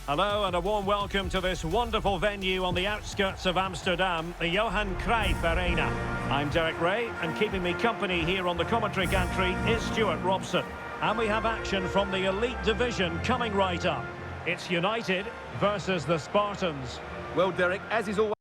Hello and a warm welcome to this wonderful venue on the outskirts of Amsterdam, the Johan Cruyff Arena. I'm Derek Ray, and keeping me company here on the commentary gantry is Stuart Robson. And we have action from the Elite Division coming right up. It's United versus the Spartans. Well, Derek, as is always...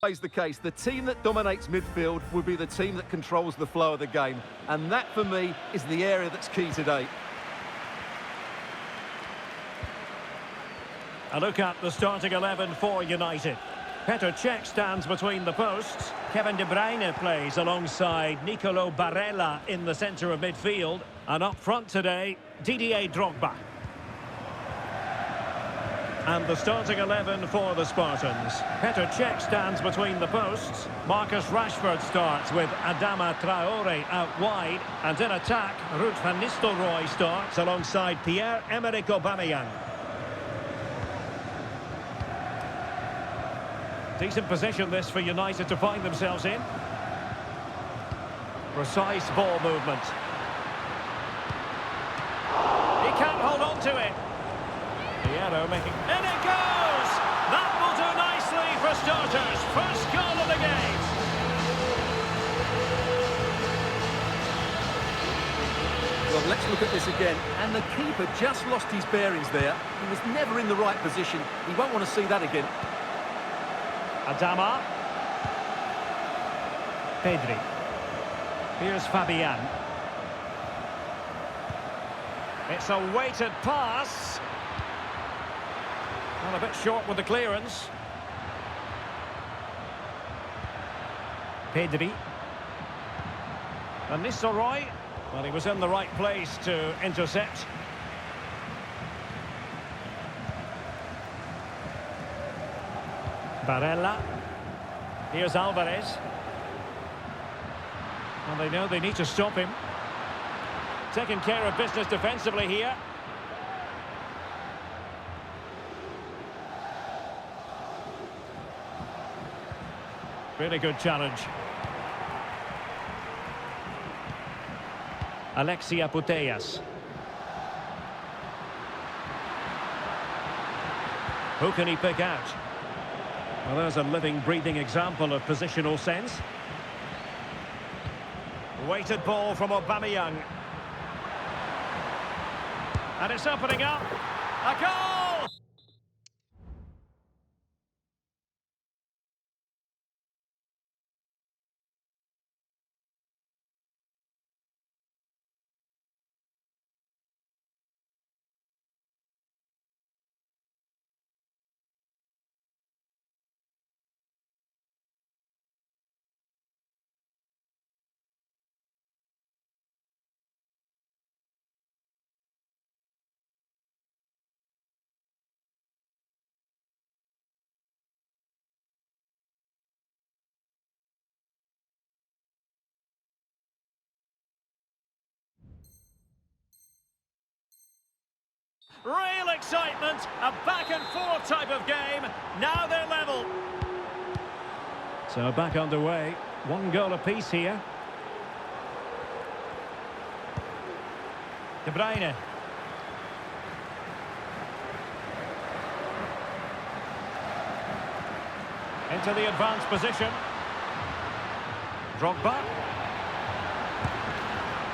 Always the case, the team that dominates midfield will be the team that controls the flow of the game, and that for me is the area that's key today. A look at the starting 11 for United. Petr Cech stands between the posts. Kevin De Bruyne plays alongside Nicolo Barella in the centre of midfield. And up front today, Didier Drogba. And the starting 11 for the Spartans. Petr Cech stands between the posts. Marcus Rashford starts with Adama Traore out wide. And in attack, Ruud van Nistelrooy starts alongside Pierre-Emerick Aubameyang. Decent position this for United to find themselves in. Precise ball movement. He can't hold on to it. Piero making... In it goes! That will do nicely for starters. First goal of the game. Well, let's look at this again. And the keeper just lost his bearings there. He was never in the right position. He won't want to see that again. Adama. Pedri. Here's Fabian. It's a weighted pass. Well, a bit short with the clearance. Pedri. And Nistelrooy. Well, he was in the right place to intercept. Barella. Here's Alvarez. And they know they need to stop him. Taking care of business defensively here. Really good challenge. Alexia Putellas. Who can he pick out? Well, there's a living, breathing example of positional sense. Weighted ball from Aubameyang. And it's opening up. A goal! Real excitement, a back and forth type of game. Now they're level. So back underway, 1 goal apiece here. De Bruyne. Into the advanced position. Drogba.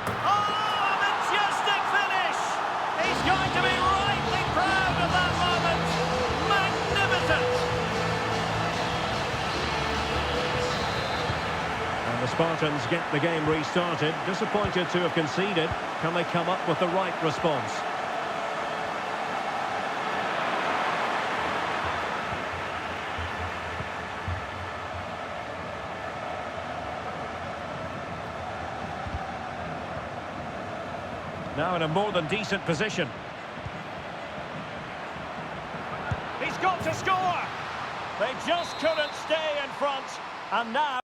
Oh, a majestic finish! He's going to be rightly proud of that moment. Magnificent! And the Spartans get the game restarted. Disappointed to have conceded. Can they come up with the right response? Now in a more than decent position. He's got to score! They just couldn't stay in front, and now...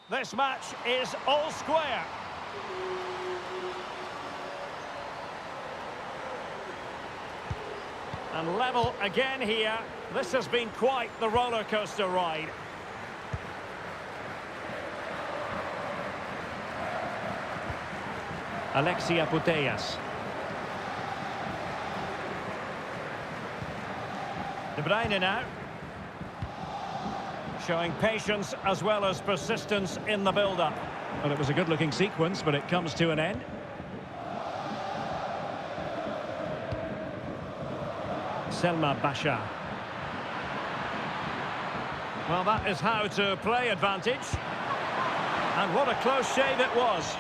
This match is all square. And level again here. This has been quite the roller coaster ride. Alexia Putellas. De Bruyne now. Showing patience as well as persistence in the build-up. Well, it was a good-looking sequence, but it comes to an end. Selma Basha. Well, that is how to play advantage. And what a close shave it was.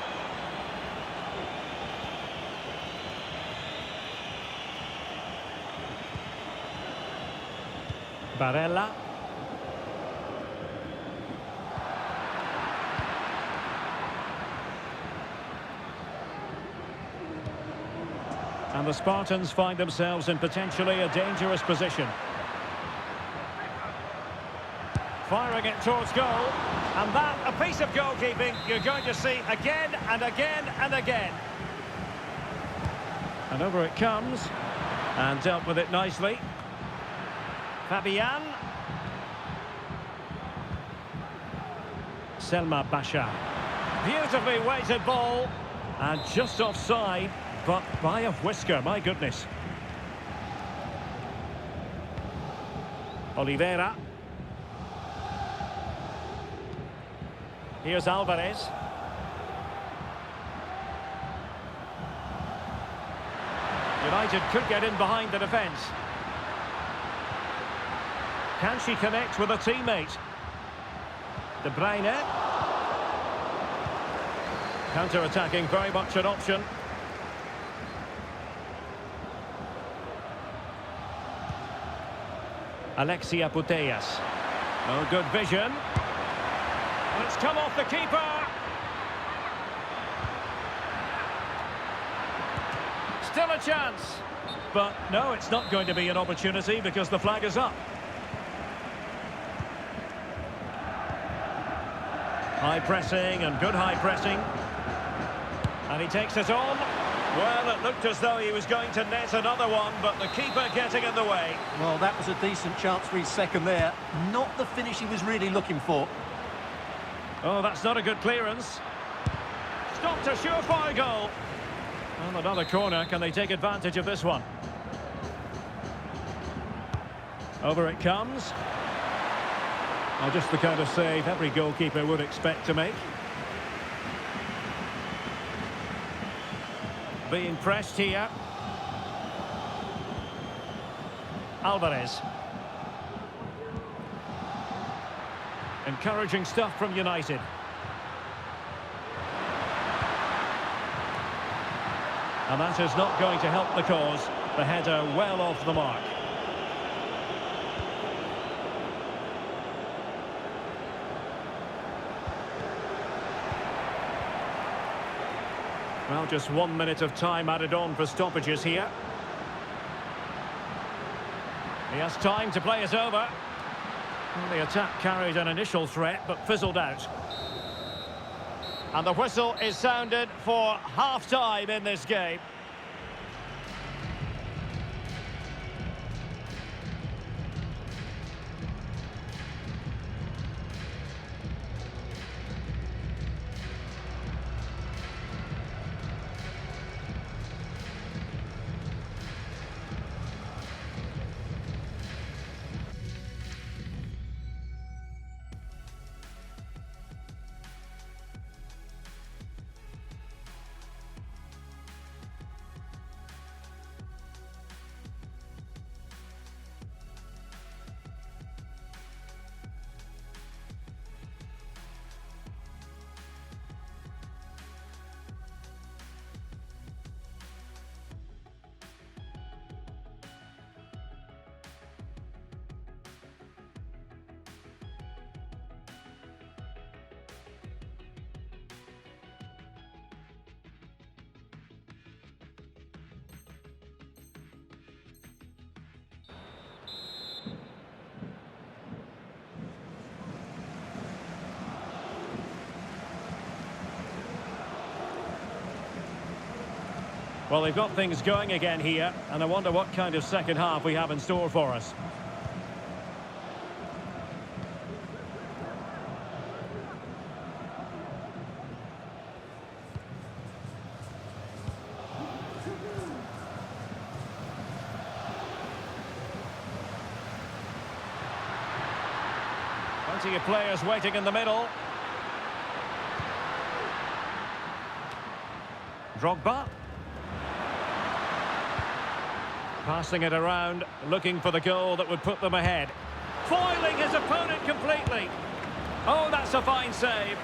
Barella. And the Spartans find themselves in potentially a dangerous position. Firing it towards goal. And that, a piece of goalkeeping you're going to see again and again and again. And over it comes. And dealt with it nicely. Fabian. Selma Basha. Beautifully weighted ball. And just offside. But by a whisker, my goodness. Oliveira. Here's Alvarez. United could get in behind the defence. Can she connect with a teammate? De Bruyne. Counter-attacking, very much an option. Alexia Putellas. Oh, good vision. It's come off the keeper. Still a chance. But no, it's not going to be an opportunity because the flag is up. High pressing and good high pressing. And he takes it on. Well, it looked as though he was going to net another one, but the keeper getting in the way. Well, that was a decent chance for his second there. Not the finish he was really looking for. Oh, that's not a good clearance. Stopped a surefire goal. Well, another corner. Can they take advantage of this one? Over it comes. Oh, just the kind of save every goalkeeper would expect to make. Being pressed here. Alvarez. Encouraging stuff from United. And that is not going to help the cause. The header well off the mark. Well, just 1 minute of time added on for stoppages here. He has time to play it over. Well, the attack carried an initial threat, but fizzled out. And the whistle is sounded for half-time in this game. Well, they've got things going again here, and I wonder what kind of second half we have in store for us. Plenty of players waiting in the middle. Drogba. Passing it around, looking for the goal that would put them ahead. Foiling his opponent completely. Oh, that's a fine save.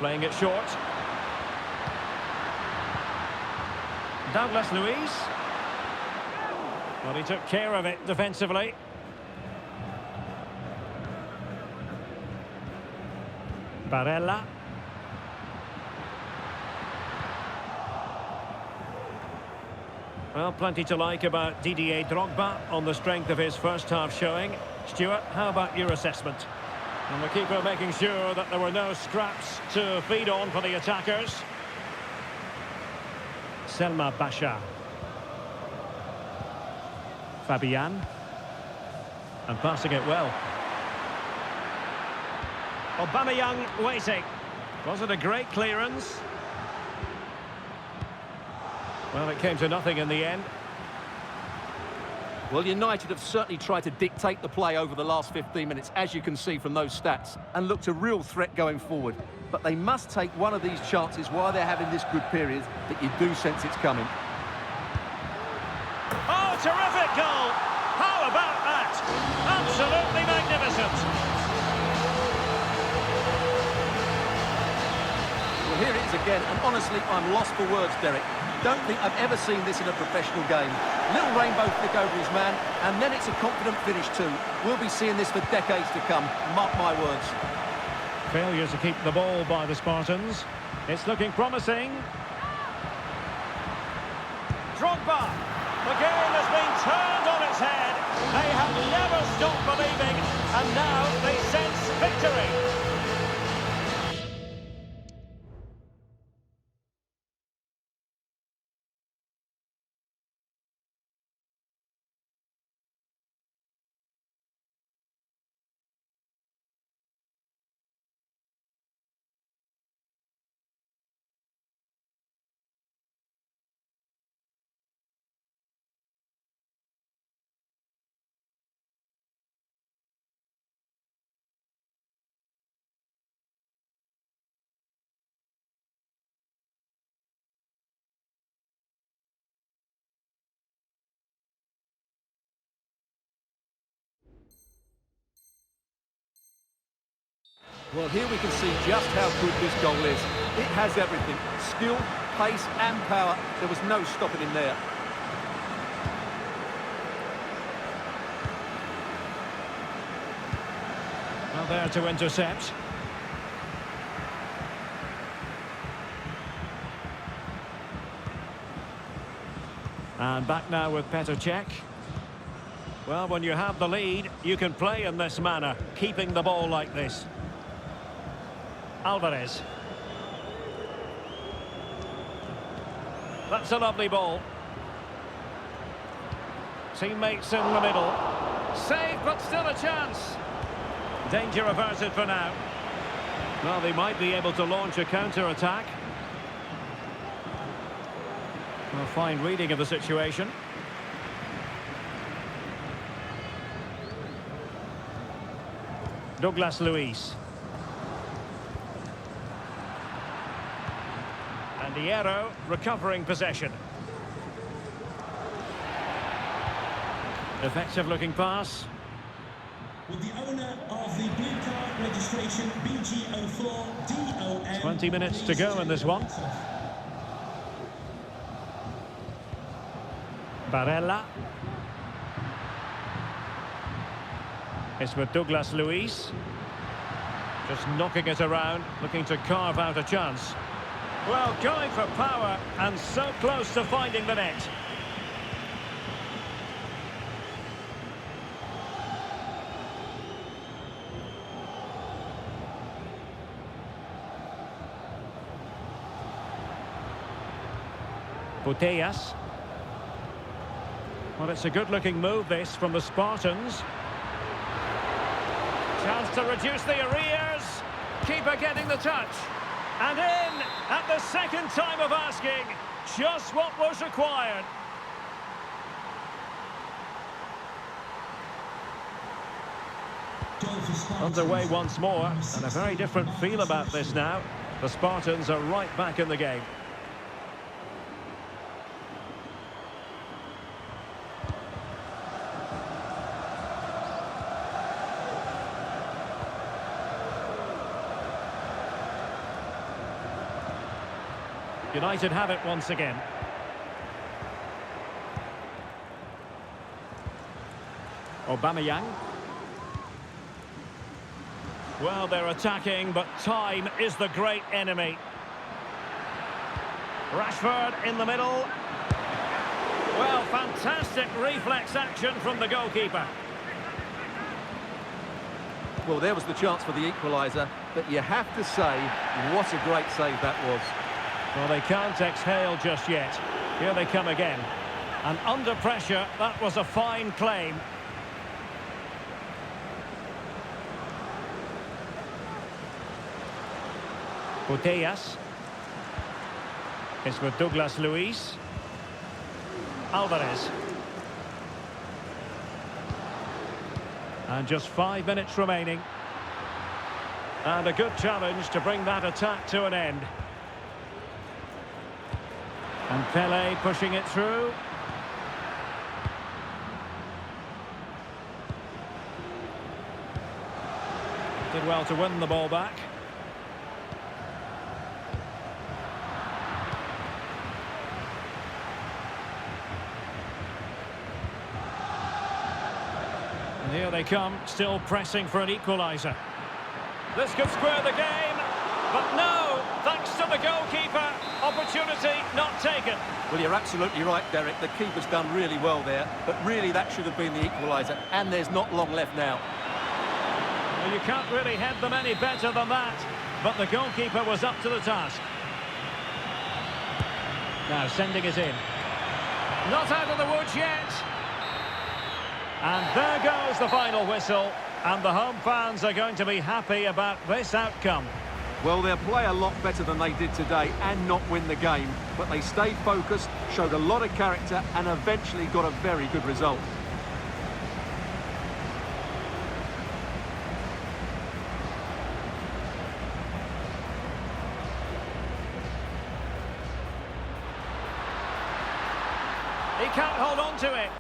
Playing it short. Douglas Luiz. Well, he took care of it defensively. Barella. Well, plenty to like about Didier Drogba on the strength of his first half showing. Stuart, how about your assessment? And the keeper making sure that there were no scraps to feed on for the attackers. Selma Basha. Fabian. And passing it well. Aubameyang waiting. Was it a great clearance? Well, it came to nothing in the end. Well, United have certainly tried to dictate the play over the last 15 minutes, as you can see from those stats, and looked a real threat going forward. But they must take one of these chances while they're having this good period that you do sense it's coming. Oh, terrific goal! How about that? Absolutely magnificent! Well, here it is again, and honestly, I'm lost for words, Derek. Don't think I've ever seen this in a professional game. Little rainbow flick over his man, and then it's a confident finish too. We'll be seeing this for decades to come, mark my words. Failure to keep the ball by the Spartans. It's looking promising. Drogba. The game has been turned on its head. They have never stopped believing, and now they sense victory. Well, here we can see just how good this goal is. It has everything. Skill, pace and power. There was no stopping him there. Well, there to intercept. And back now with Petr Cech. Well, when you have the lead, you can play in this manner, keeping the ball like this. Alvarez. That's a lovely ball. Teammates in the middle. Save, but still a chance. Danger averted for now. Well, they might be able to launch a counter-attack. A fine reading of the situation. Douglas Luiz. And Hierro recovering possession. Effective looking pass. With the owner of the blue card registration BG04DOM. 20 minutes to go in this one. Barella. It's with Douglas Luiz. Just knocking it around, looking to carve out a chance. Well, going for power and so close to finding the net. Putellas. Well, it's a good-looking move, this, from the Spartans. Chance to reduce the arrears. Keeper getting the touch. And in, at the second time of asking, just what was required. Underway once more, and a very different feel about this now. The Spartans are right back in the game. United have it once again. Aubameyang. Well, they're attacking, but time is the great enemy. Rashford in the middle. Well, fantastic reflex action from the goalkeeper. Well, there was the chance for the equaliser, but you have to say, what a great save that was. Well, they can't exhale just yet. Here they come again. And under pressure, that was a fine claim. Putellas. It's with Douglas Luiz. Alvarez. And just 5 minutes remaining. And a good challenge to bring that attack to an end. And Pele pushing it through. Did well to win the ball back. And here they come, still pressing for an equaliser. This could square the game, but no, thanks to the goalkeeper, opportunity not taken. Well, you're absolutely right, Derek. The keeper's done really well there, but really that should have been the equaliser, and there's not long left now. Well, you can't really head them any better than that, but the goalkeeper was up to the task. Now sending it in. Not out of the woods yet. And there goes the final whistle, and the home fans are going to be happy about this outcome. Well, they'll play a lot better than they did today and not win the game, but they stayed focused, showed a lot of character and eventually got a very good result. He can't hold on to it.